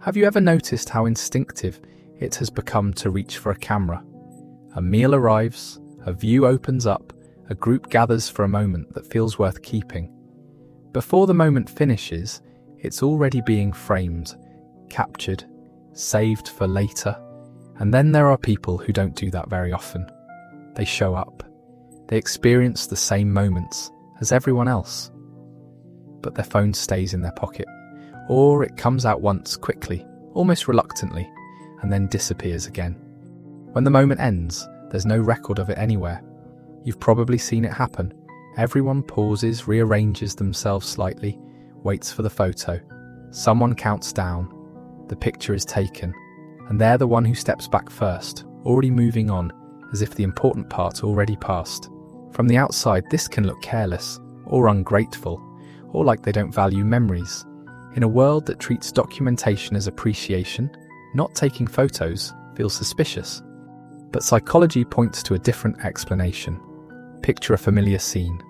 Have you ever noticed how instinctive it has become to reach for a camera? A meal arrives, a view opens up, a group gathers for a moment that feels worth keeping. Before the moment finishes, it's already being framed, captured, saved for later. And then there are people who don't do that very often. They show up. They experience the same moments as everyone else. But their phone stays in their pocket, or it comes out once quickly, almost reluctantly, and then disappears again. When the moment ends, there's no record of it anywhere. You've probably seen it happen. Everyone pauses, rearranges themselves slightly, waits for the photo. Someone counts down. The picture is taken, and they're the one who steps back first, already moving on, as if the important part already passed. From the outside, this can look careless, or ungrateful, or like they don't value memories. In a world that treats documentation as appreciation, not taking photos feels suspicious. But psychology points to a different explanation. Picture a familiar scene,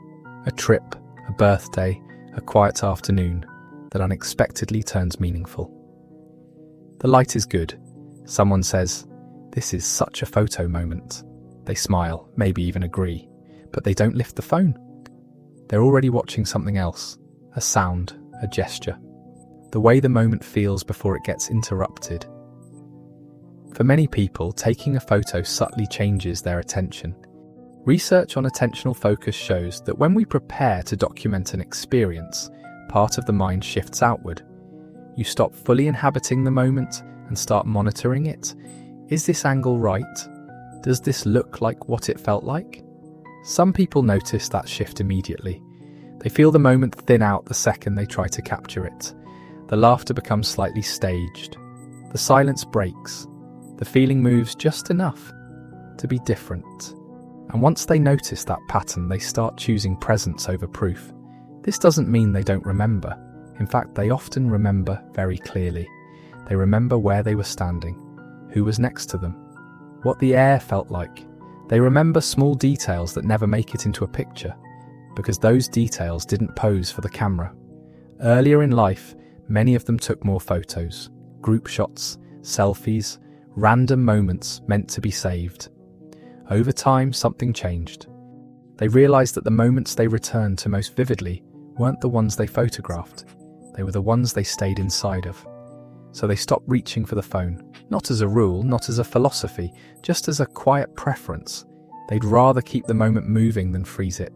a trip, a birthday, a quiet afternoon that unexpectedly turns meaningful. The light is good. Someone says, "This is such a photo moment." They smile, maybe even agree, but they don't lift the phone. They're already watching something else, a sound, a gesture, the way the moment feels before it gets interrupted. For many people, taking a photo subtly changes their attention. Research on attentional focus shows that when we prepare to document an experience, part of the mind shifts outward. You stop fully inhabiting the moment and start monitoring it. Is this angle right? Does this look like what it felt like? Some people notice that shift immediately. They feel the moment thin out the second they try to capture it. The laughter becomes slightly staged. The silence breaks. The feeling moves just enough to be different. And once they notice that pattern, they start choosing presence over proof. This doesn't mean they don't remember. In fact, they often remember very clearly. They remember where they were standing, who was next to them, what the air felt like. They remember small details that never make it into a picture, because those details didn't pose for the camera. Earlier in life, many of them took more photos, group shots, selfies, random moments meant to be saved. Over time, something changed. They realized that the moments they returned to most vividly weren't the ones they photographed. They were the ones they stayed inside of. So they stopped reaching for the phone, not as a rule, not as a philosophy, just as a quiet preference. They'd rather keep the moment moving than freeze it.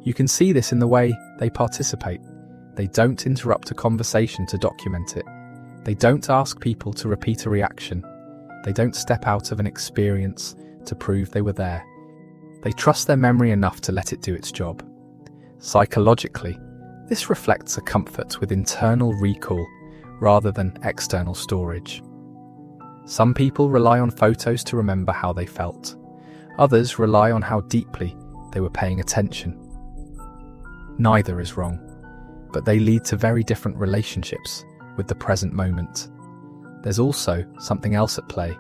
You can see this in the way they participate. They don't interrupt a conversation to document it. They don't ask people to repeat a reaction. They don't step out of an experience to prove they were there. They trust their memory enough to let it do its job. Psychologically, this reflects a comfort with internal recall rather than external storage. Some people rely on photos to remember how they felt. Others rely on how deeply they were paying attention. Neither is wrong, but they lead to very different relationships with the present moment. There's also something else at play.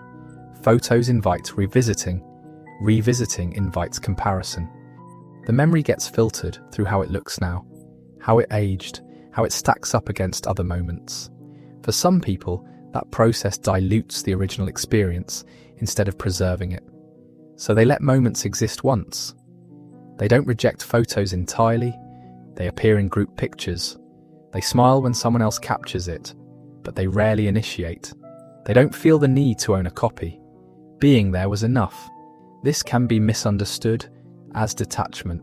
Photos invite revisiting. Revisiting invites comparison. The memory gets filtered through how it looks now, how it aged, how it stacks up against other moments. For some people, that process dilutes the original experience instead of preserving it. So they let moments exist once. They don't reject photos entirely. They appear in group pictures. They smile when someone else captures it, but they rarely initiate. They don't feel the need to own a copy. Being there was enough. This can be misunderstood as detachment.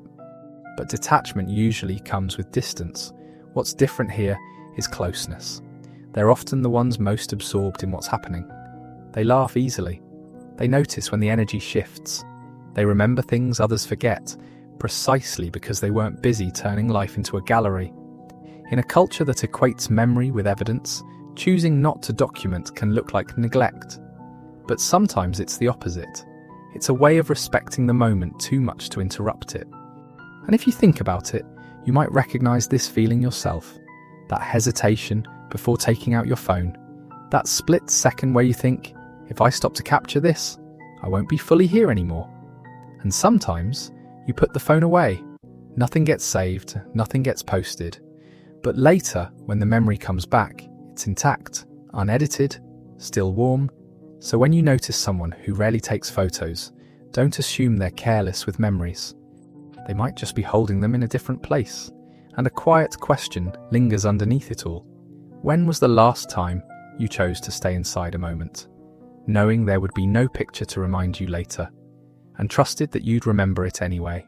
But detachment usually comes with distance. What's different here is closeness. They're often the ones most absorbed in what's happening. They laugh easily. They notice when the energy shifts. They remember things others forget, precisely because they weren't busy turning life into a gallery. In a culture that equates memory with evidence, choosing not to document can look like neglect. But sometimes it's the opposite. It's a way of respecting the moment too much to interrupt it. And if you think about it, you might recognize this feeling yourself. That hesitation before taking out your phone. That split second where you think, if I stop to capture this, I won't be fully here anymore. And sometimes you put the phone away. Nothing gets saved, nothing gets posted. But later, when the memory comes back, it's intact, unedited, still warm. So when you notice someone who rarely takes photos, don't assume they're careless with memories. They might just be holding them in a different place. And a quiet question lingers underneath it all. When was the last time you chose to stay inside a moment, knowing there would be no picture to remind you later, and trusted that you'd remember it anyway?